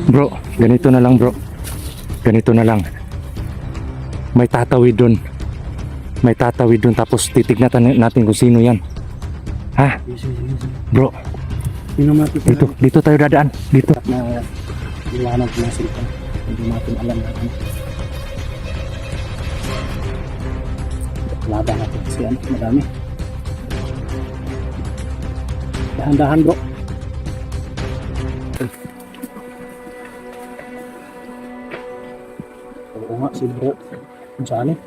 Bro, ganito na lang bro. Ganito na lang. May tatawid dun. May tatawid dun tapos titignan natin kung sino yan. Ha? Bro, dito tayo dadaan. Dito. Na iwanan ko na sila. Hindi natin alam natin. Laban natin kasi ano, madami. Dahan-dahan bro. Oo nga si bro. Kung saan eh.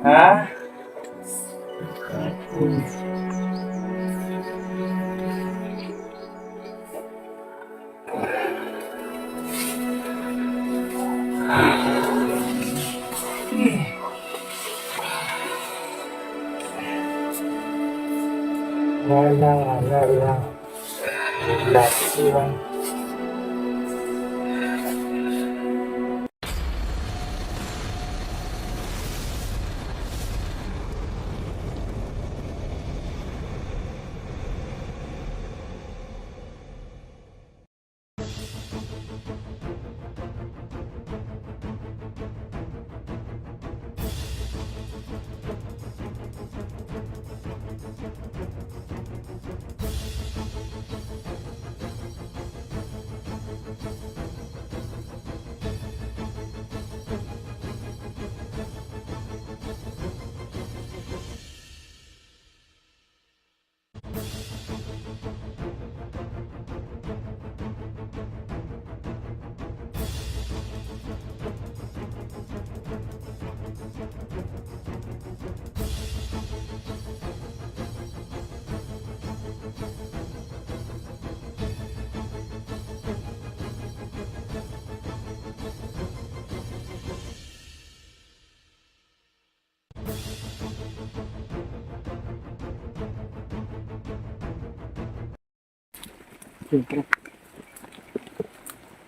Ha? Wala.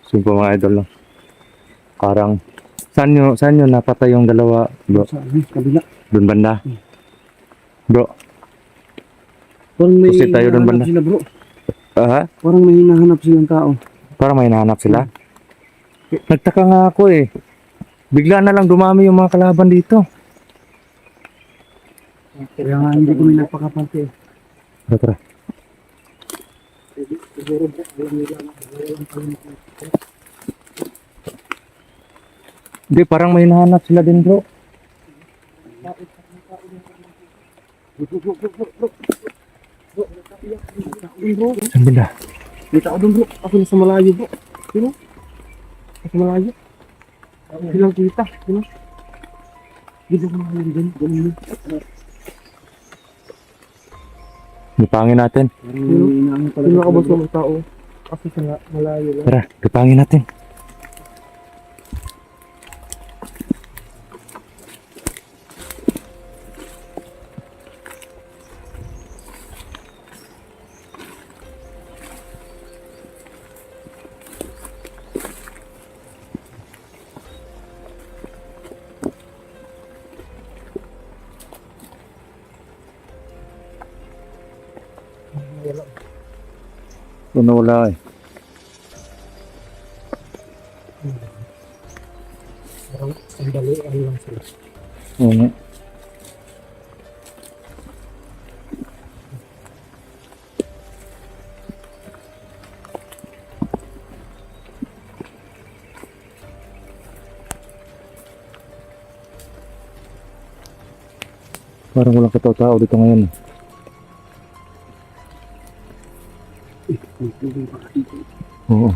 Simple mga idol lang. Parang saan nyo napatay yung dalawa bro? Sa kabila. Doon banda? Bro, Parang may Proceed tayo dun, hinahanap banda. sila bro. ha? Parang may hinahanap silang tao. Parang may nahanap sila? Nagtaka nga ako eh. Bigla na lang dumami yung mga kalaban dito. Kaya nga hindi kami nagpakapante eh. Tara. Siguro bro, alam nila na walang kalimutan. Hindi, parang may nahanap sila din bro. Bro, Saan banda? kita ko dun bro. Ako nasa malayo bro. Sino? Nasa malayo. Silang kita. Sino? Dito ko malayo dun. Ganun yun. Gapangin natin. Sino ka ba sa mga tao? Kasi sa malayo lang. Tara, gapangin natin. Wala eh. Parang sandali lang sila. Oo nga. Parang walang katao-tao dito ngayon. Oo.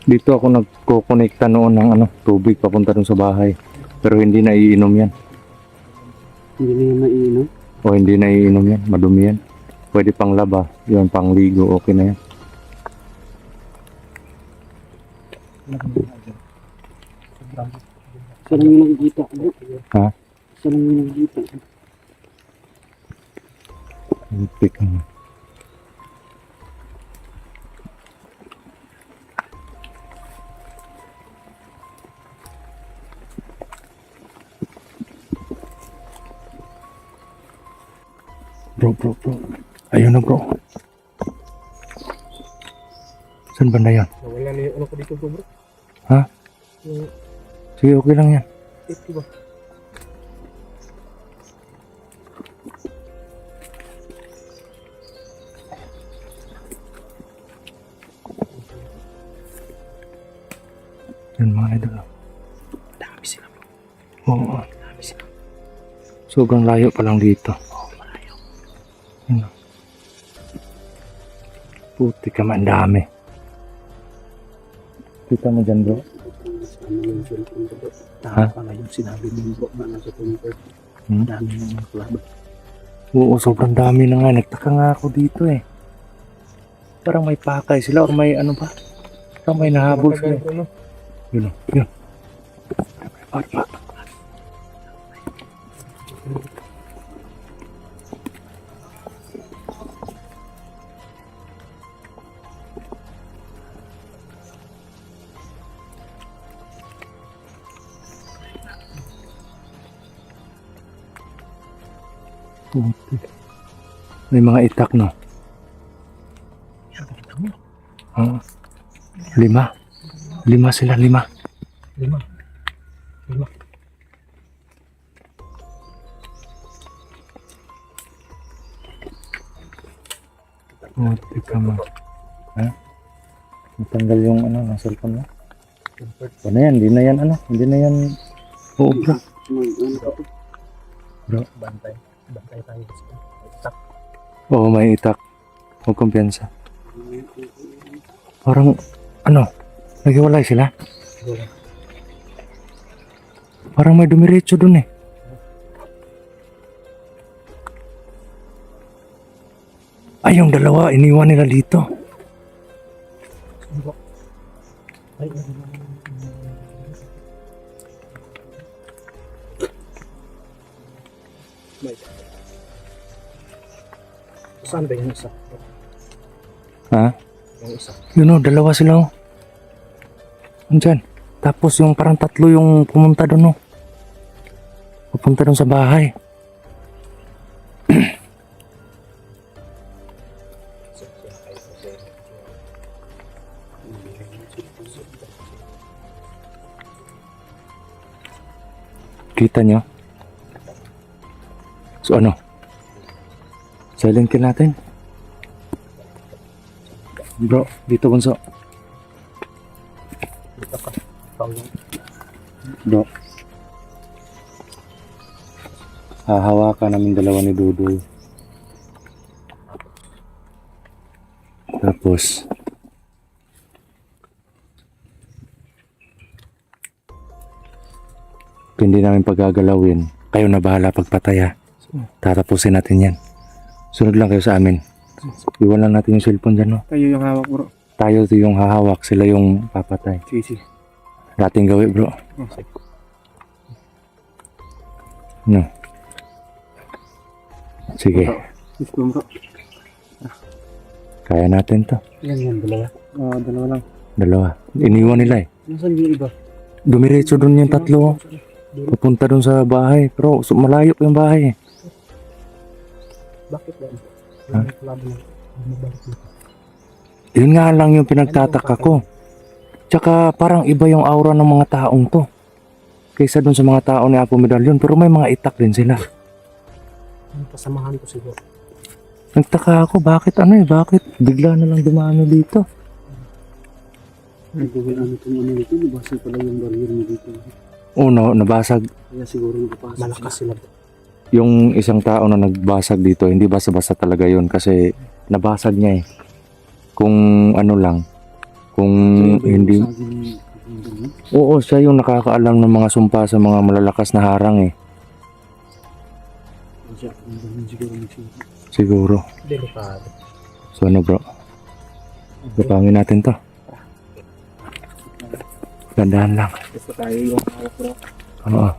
Dito ako nagko-connecta noon ng tubig papunta dun sa bahay. Pero hindi na iinom yan. Hindi na yung maiinom. O hindi na iinom yan. Madumi yan. Pwede pang laba. Yun, pang ligo. Okay na yan. Isa lang yung nakikita. Ha? Isa lang yung nakikita. Pick mo. Bro. Ayun na bro. Saan banda yan? Nawala na yung ano ko dito bro. Ha? Yung Sige, okay lang yan. tape diba? Yan mga idol. Dami sila bro. Oo. Dami sila. Sobrang layo pa lang dito. Oo, malayo. Ano? Puti ka man, dami. Kita mo dyan bro? Ano yung cellphone ko bro? Ha? Tama pala yung sinabi mo bro na nasa computer. Hmm? Dami ng mga club. Oo, sobrang dami na nga. Nagtaka nga ako dito eh. Parang may pakay sila or may ano ba? Parang may nahabol sila. Bro, no? Yun o, yun. Parang puti. May mga itak no. Yan, pakita mo. Oo. 5 sila, 5. 5. Puti ka man. Ha? Natanggal yung ano, ng cellphone mo. Ano yan? Hindi na yan ano? Hindi na yan. Oo bro. Bro. Bantay tayo. Tak. Oo, may itak. Huwag kumpiyansa. Parang, ano, naghiwalay sila? Parang may dumiretso dun eh. Ay, yung dalawa, iniwan nila dito. Ay, may. Saan ba yung isa? Ha? Yung isa. Yun o, dalawa sila o. Andyan. Tapos yung parang 3 yung pumunta dun o. Pupunta dun sa bahay. Kita nyo? So ano? Silent kill natin. Bro, dito bunso. Dito ka. Pangong. Bro. Hahawakan namin dalawa ni Dudoy. Tapos hindi namin pagagalawin. Kayo na bahala pagpataya. Tatapusin natin yan. Sunod lang kayo sa amin. Iwan lang natin yung cellphone dyan, no? Kayo yung hawak bro. Tayo yung hahawak, sila yung papatay. Sige. Dating gawin, bro. Okay. No. Sige, Gusto mo bro. kaya natin to. Yan, dalawa. Oo, dalawa lang. Dalawa. Iniwan nila eh. Nasaan yung iba? Dumiretso dun yung 3. Papunta dun sa bahay. Pero malayo yung bahay eh. Bakit ba? Ha? Yung club na. Mabalik dito. Yun nga lang yung pinagtataka ko. Tsaka parang iba yung aura ng mga taong to. Kaysa dun sa mga tao ni Apo Medallion. Pero may mga itak din sila. Yung kasamahan ko siguro. Nagtaka ako bakit bakit bigla na lang dumano dito. Nagawin ano itong ano dito. Nabasag pala yung barrier mo dito. Uno, nabasag Kaya siguro napasok. Malakas sila. yung isang tao na nagbasag dito. Hindi basta-basta talaga yun kasi nabasag niya eh. Kung ano lang. Kung hindi... Oo, siya yung nakakaalam ng mga sumpa sa mga malalakas na harang eh. Siguro. Delikado. So ano bro? Gapangin natin to. Gandahan lang. Gusto tayo yung hawak bro. Oo.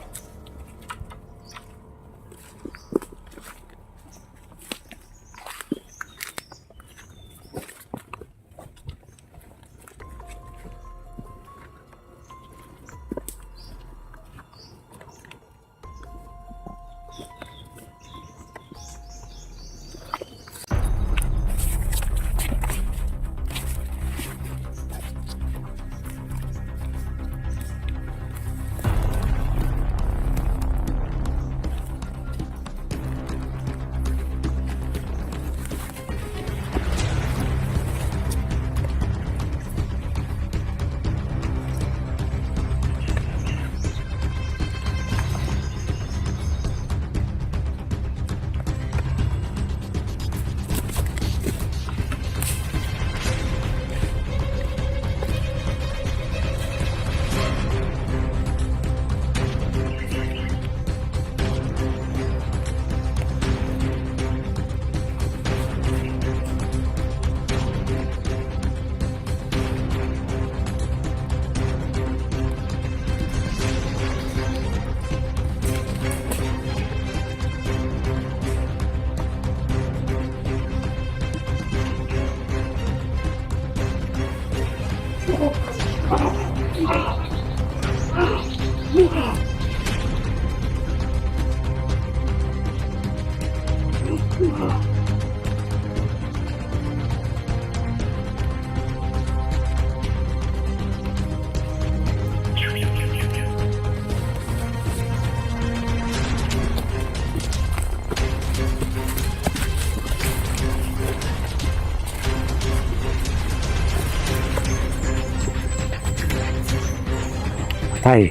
Tay.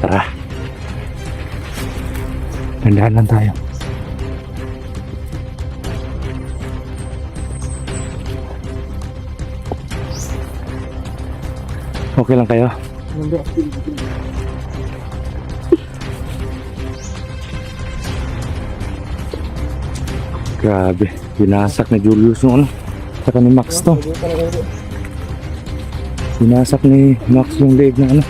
Tara. Dandahan lang tayo. Okay lang kayo? Ano bro? Grabe. Binasak ni Julius yung ano. Saka ni Max to. Binasak ni Max yung leeg na ano.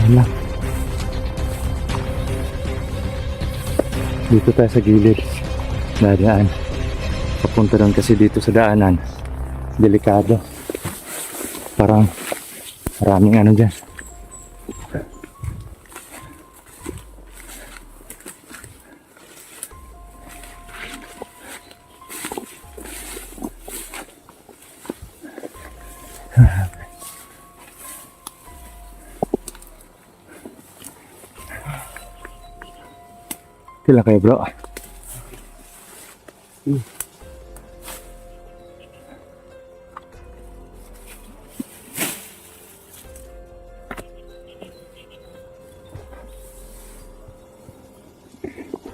Wala. Dito tayo sa gilid. Dadaan. Papunta doon kasi dito sa daanan. Delikado. Parang maraming ano dyan. Kailan kayo bro?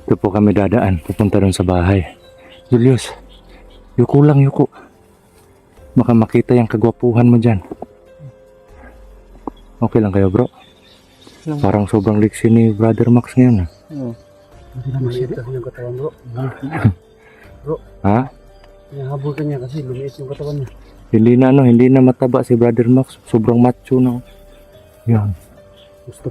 Ito po kami dadaan, pupunta rin sa bahay. Julius, yuko lang yuko. Baka makita yung kagwapuhan mo dyan. Okay lang kayo bro? Parang sobrang liksi ni Brother Max ngayon. Oo. Hindi na masita kasi yung katawan bro. Ha? Hinahabol ka niya kasi lumiit yung katawan niya. Hindi na mataba si Brother Max. Sobrang macho na. Yan. Gusto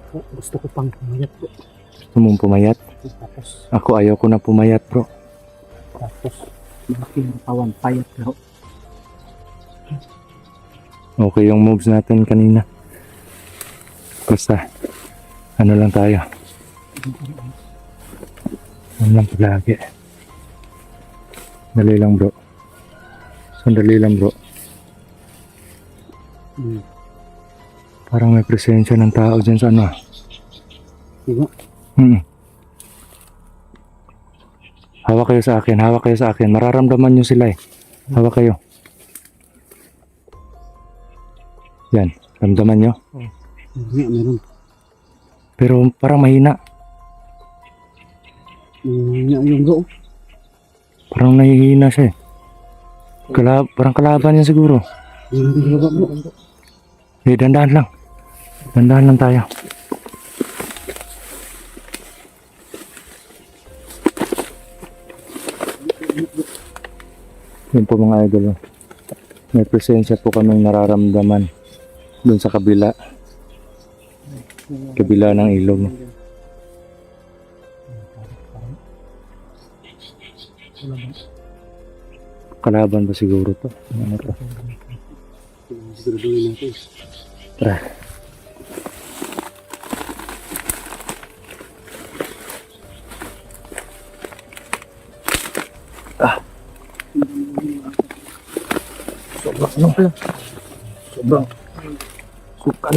ko pang pumayat bro. Gusto mong pumayat? Tapos Ako ayaw ko na pumayat bro. malaki yung katawan, payat bro. Okay yung moves natin kanina. Basta, ano lang tayo. Ano lang palagi. Dali lang bro. Sandali lang bro. Parang may presensya ng tao dyan sa ano. Diba? Hawak kayo sa akin, hawak kayo sa akin. Mararamdaman nyo sila eh. Hawak kayo. Yan, ramdaman nyo. Meron. Pero parang mahina. Yung bro. Parang nahihina siya eh. Parang kalaban niya siguro. Yung bro. Dandahan lang. Dandahan lang tayo. Yun po mga idol. May presensya po kaming nararamdaman dun sa kabila. Kabila ng ilog. Kalaban ba siguro to? Ano to? Siguraduhin natin. Tara. Sobrang ano pala? Sobrang sukal.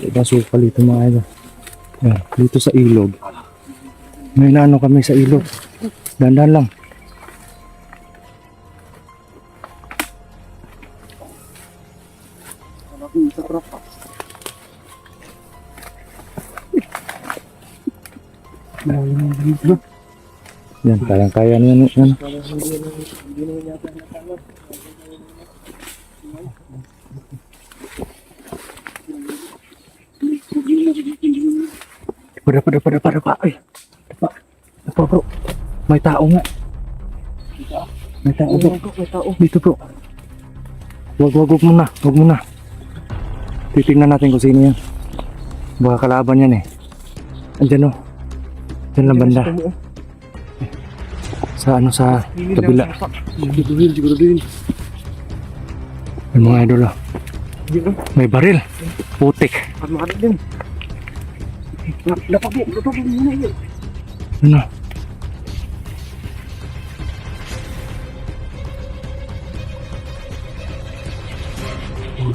Diba sukal ito mga ito? Yan, dito sa ilog. May naano kami sa ilog. Dandan lang. Yan, kayang-kaya niya yan. Pada. Ay, apa bro? May tao nga. May tao bro. Dito bro. Wag muna. Titingnan natin kung sino yan. Baka kalaban yan eh. Andyan o. Diyan lang banda. Sa kabila. Siguraduhin. May mga idol ah. May baril. Putik. Ano din? Dapat po muna yun. Ano?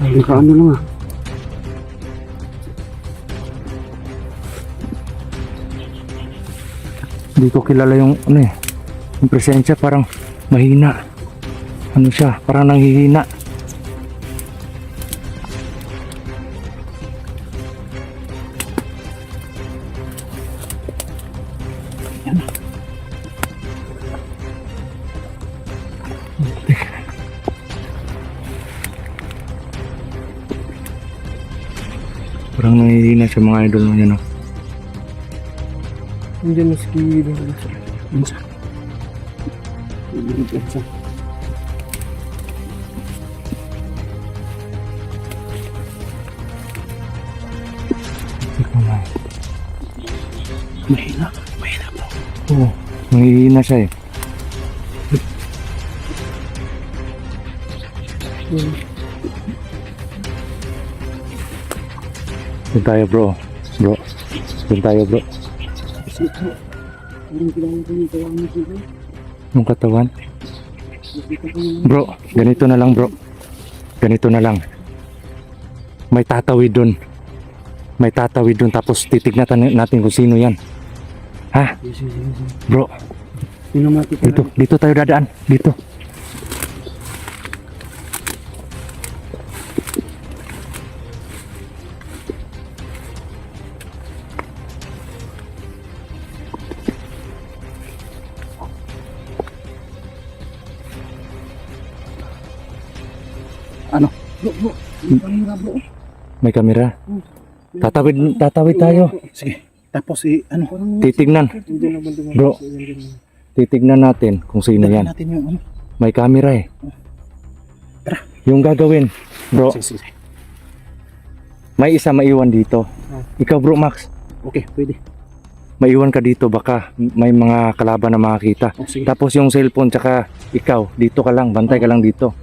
Ano lang ah. Hindi ko kilala yung ano eh. Yung presensya parang mahina. Ano siya? Parang nanghihina. Parang nanghihina siya mga idol mo yan. Hindi maski doon sa. Mahina bro. Oo, nanghihina siya eh. Doon tayo bro. Bro. Doon tayo bro. Parang kilala ko yung tawa mo dito. Yung katawan. Bro, ganito na lang bro. Ganito na lang. May tatawid doon. May tatawid doon tapos titignan natin kung sino yan. Ha? Yes. Bro, Pinamati ka. dito tayo dadaan. Dito. Bro. Kamera bro. May kamera. Tatawid tayo. Sige. Tapos ano, Parang Titignan. hindi naman dumaan. Bro. Titignan natin kung sino yan. natin yung ano. May camera eh. Tara. Yung gagawin. Bro, Sige. may isa maiwan dito. Ikaw bro Max, Okay, pwede. maiwan ka dito baka may mga kalaban na makakita. Oh, sige. Tapos yung cellphone tsaka ikaw, dito ka lang, bantay ka lang dito.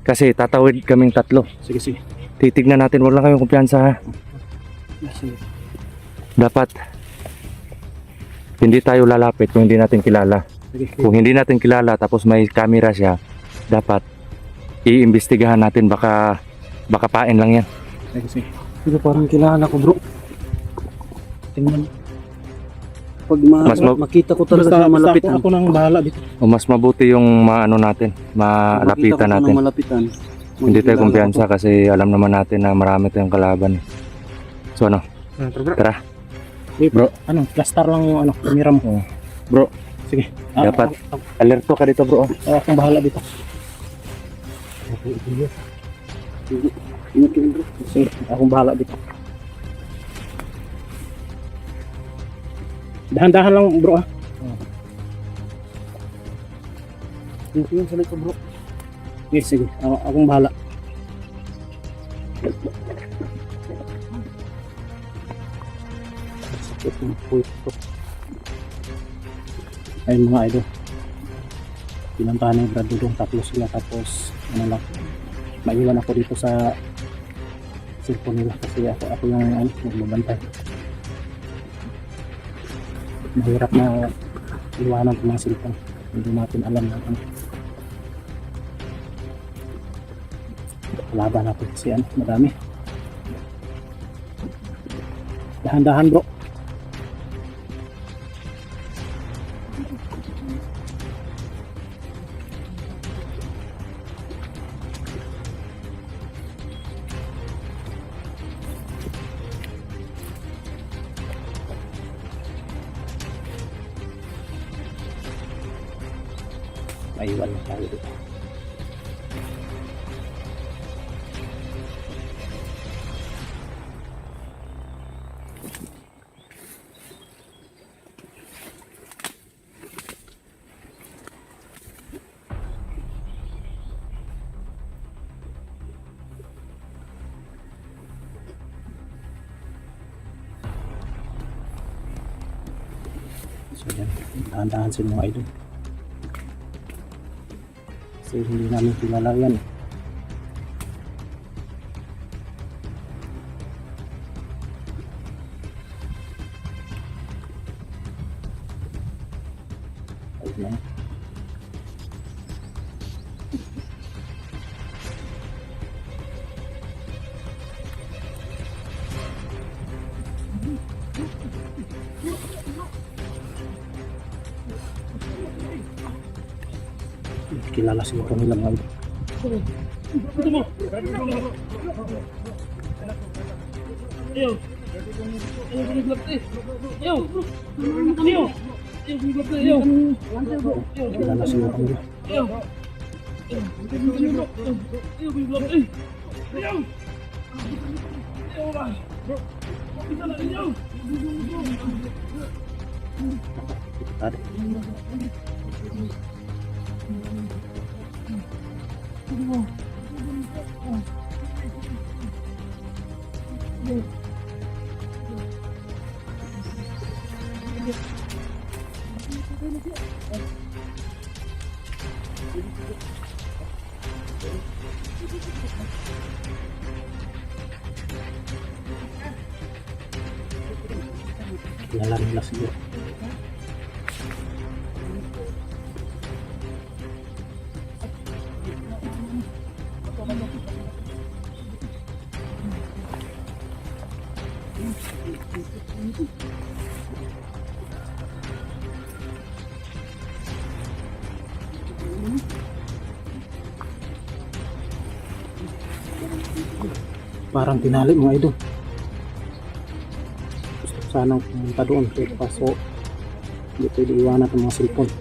Kasi tatawid kaming tatlo. Sige. Titignan natin, wala lang kayong kumpiyansa ha. Sige. Dapat hindi tayo lalapit kung hindi natin kilala. Sige. Kung hindi natin kilala tapos may camera siya, dapat iimbestigahan natin, baka pain lang yan. Sige. Pero parang kilala ko bro. Tingnan. Pag Mas makita ko talaga sa malapitan. Ako nang bahala dito. O mas mabuti yung maano natin, malapitan natin. Malapitan. Hindi tayo kumpiyansa kasi alam naman natin na marami tayong kalaban. So ano, tara. Bro. Ano, plastar lang yung ano, kamera mo. Bro, Sige. Dapat. Alerto ka dito bro. Akong bahala dito. Sige, akong bahala dito. Dahan-dahan lang bro ah. Yung sa likod bro. Sige. Akong bahala. Sakit ng puwit ko. Ayun mga idol. Pinuntahan ng Brad Dudong, tatlo sila, tapos ano lang, maiwan ako dito sa cellphone nila kasi ako yung magbabantay. Mahirap na iwanan ng mga cellphone, hindi natin alam na laban natin kasi madami. Dahan-dahan bro. Maiwan na tayo dito. So yan, dahan-dahan sila mga idol. Kasi hindi namin kilala yan. Ayun na. kilala siguro nila mga idol. Kilala siguro nila. Tadi. Kilala nila siguro. Parang tinali mga idol. Gusto ko sanang pumunta doon pero kaso hindi pwede iwanan ang mga cellphone.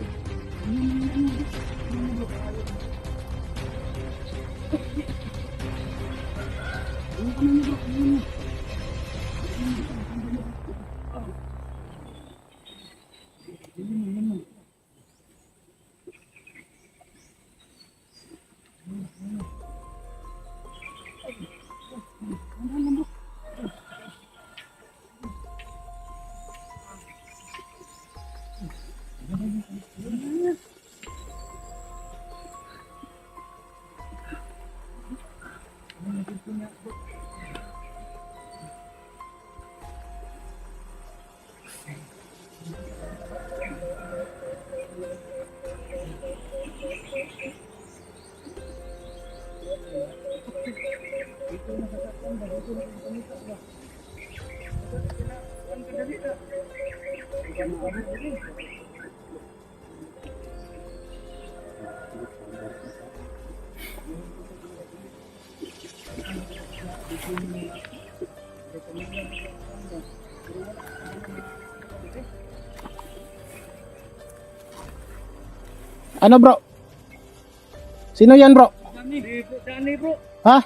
Ano bro? Sino yan bro? Dani bro. Ha?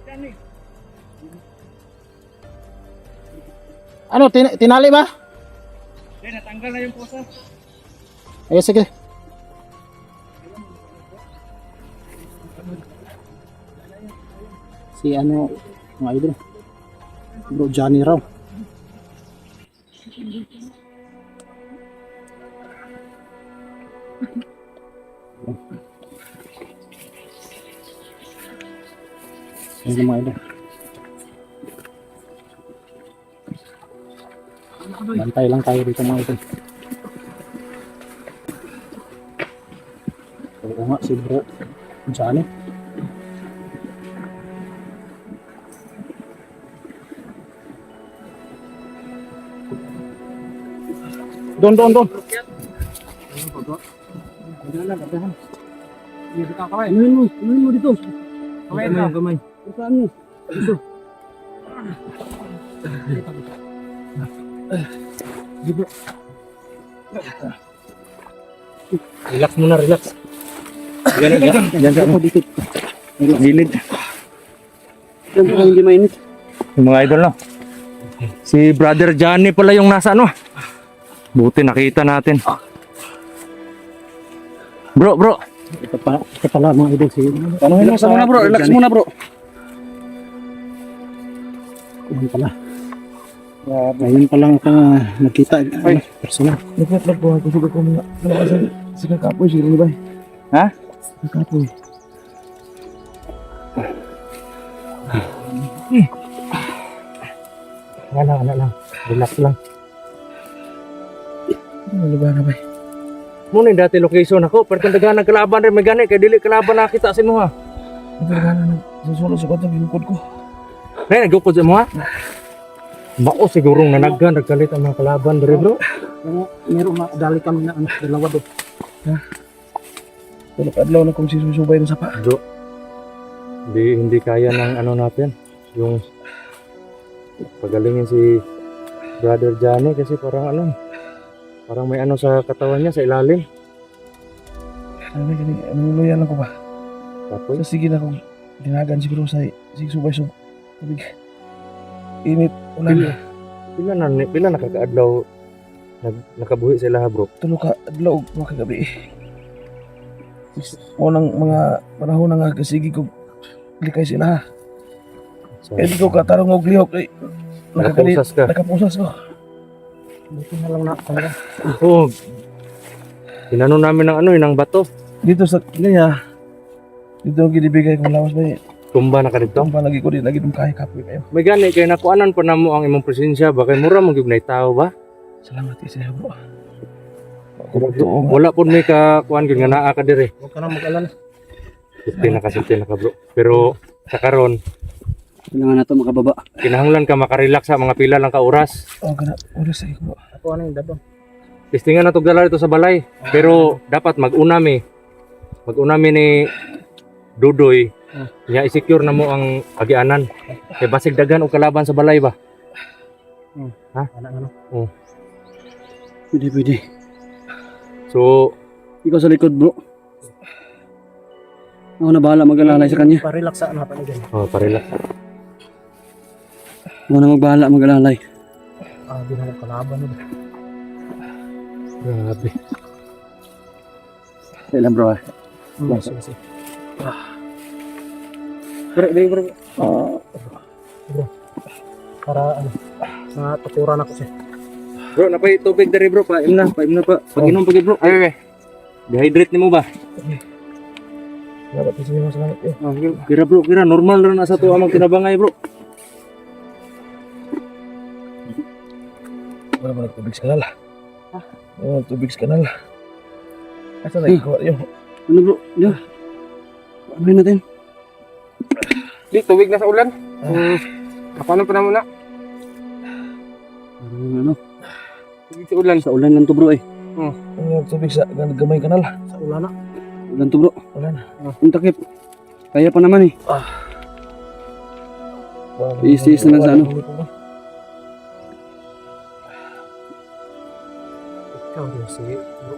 Dani. Ano, tinali ba? Natanggal na yung pusa. Ayun, sige. Si ano, mga idol. Bro Johnny raw. Ayun mga idol. Bantay lang tayo dito mga idol. Oo nga si bro Johnny. Doon. Dahan. Dito ka kamay. Inuin mo dito. Kamay. Saan mo? Dito. Dito. Relax muna, relax. Yan ako dito. Gilid. Yan po hindi mainit. Yung mga idol no. Si Brother Johnny pala yung nasa ano. Buti nakita natin. Bro. Ito pala mga idol si Relax muna bro, relax muna bro. Ayun pala. Ngayon pa lang ako nakita personal. Naglag po ako sugat ko mga. Sige kapoy, sige ba? Ha? Sige kapoy. Wala lang. Relax lang. Ano ba na ba? Muna yung dati location ako. Pero kung daga nagkalaban rin may gani. Kaya dili kalaban nakita sa mo ha. Susunod sa kata binukod ko. Nay, nagukod sa mo ha? Bako sigurong nanaggan. Nagkalit ang mga kalaban rin bro. Meron na dali kami na dalawa doon. Tulog adlaw na kung sisusubay ng sapa. Bro, hindi kaya ng ano natin, yung pagalingin si Brother Johnny kasi parang may ano sa katawan niya, sa ilalim. Sabi ka nanuluyan ako ba? Tapos, So, sige na kung dinagan siguro sa subay so tubig. Init, ulan. pila na kakaadlaw nakabuhi sila ha, bro. Tulog ka adlaw mga kagabi. Unang mga panahon na nga kasigi ko likay sila. So, Eh di ko katarong og lihok kay nakapusas ka. nakapusas ko. Buti na lang na talaga. Oo. Inano namin ng bato. Dito sa kanya. Dito ang ginibigay kong lawas ba eh. Tumba na ka dito. Tumpa lagi ko din lagi dum kay kapoy kayo. May gani kay nakuanan pa namo ang imong presensya ba kay mura mo gyud nay tao ba? Salamat isa bro. Ako magtuo nga. Wala pud may ka kuan gyud nga naa ka dire. Huwag ka na mag-alala. Safety na ka bro. Pero sa karon Kailangan na ito makababa. kinahanglan ka makarelax sa mga pila lang ka oras. Oh kana oras ay ko. Ako ano yung dadong. Testingan na to dala dito sa balay. Pero dapat mag-unami ni Dudoy. Nya i-secure na mo ang agianan. Kay basig daghan og kalaban sa balay ba? Ano. Pwede. So, Ikaw sa likod bro. Ako na bahala mag-alalay sa kanya. Pa-relax sa ano pa dyan. parelax. Ako na magbahala mag-alalay. Di na lang kalaban nila. Grabe. Kailan bro? Sige. Bro. Para ano, natuturan ako siya. Bro, napay tubig dari bro, paim na pa. Pag-inom pag bro. Ay. Dehydrate nimo ba? Salamat sa inyo, salamat eh. Kira normal ra na sa to amang kinabangay bro. Wala mo nagtubig sa kanal. Wala nagtubig sa kanal. Asa na ikaw yun? Ano bro? Diyan. Ano natin? Di, tubig na sa ulan. Paano pa na muna? Ano? Tubig sa ulan. Sa ulan lang to bro eh. Wala nagtubig sa gamay kanal. Sa ulan na. Ulan to bro. Wala na. Ang takip. Kaya pa naman eh. Iis na lang sa ano. Ikaw din si...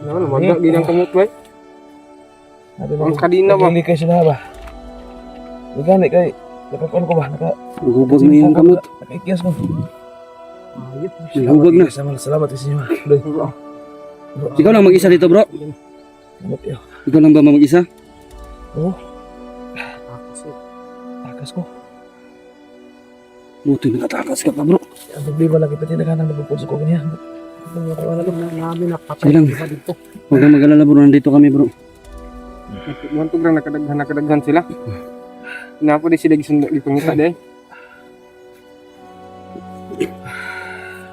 Ano, maga, di nang kamot ba? Ang kadina ba? Nagili kay sila ba? Nagani kay nakakuan ko ba? Naghubog na yung kamot. Nakikiyas ko. Naghubog na. Salamat sa inyo. Ikaw lang mag-isa dito bro. Salamat iyo. Ikaw lang ba mag-isa? Oo. Takas ko. Buti nakatakas ka pa bro. Ang problema lagi pati naghanang nagpupunsa ko ganyan. Wala namin napatay ba dito. Huwag kang mag-alala bro. Nandito kami bro. Muntog lang nakadaghan sila. Napo di sila gipangita dahil.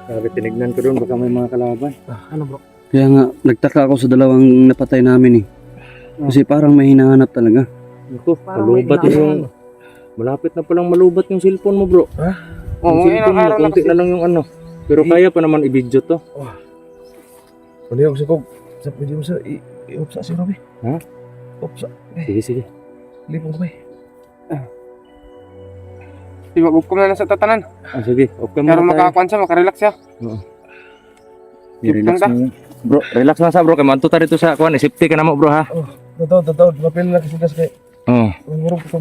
Sabi tinignan ko doon baka may mga kalaban. Ano bro? Kaya nga, nagtaka ako sa dalawang napatay namin eh. Kasi parang may hinahanap talaga. Ito, malubat yung malapit na palang malubat yung cellphone mo bro. Oo, Yung ngayon cellphone ang mo, araw na konti kasi. na lang yung ano. Pero kaya pa naman i-video to. Pwede ako sa pwede mo sa i-upsa si Robbie. Ha? Upsa. Sige. Lipong ko ba Di ba, hukom na lang sa tatanan. Sige, okay Pero muna tayo. makakuan siya, makarelax siya. I-relax Ganda. mo. Bro, relax lang sa bro. Kaya manto ta rito sa kuan. Safety ka na mo bro ha. Totoo. Mapil na kasi kay. Oo. Ang murong ko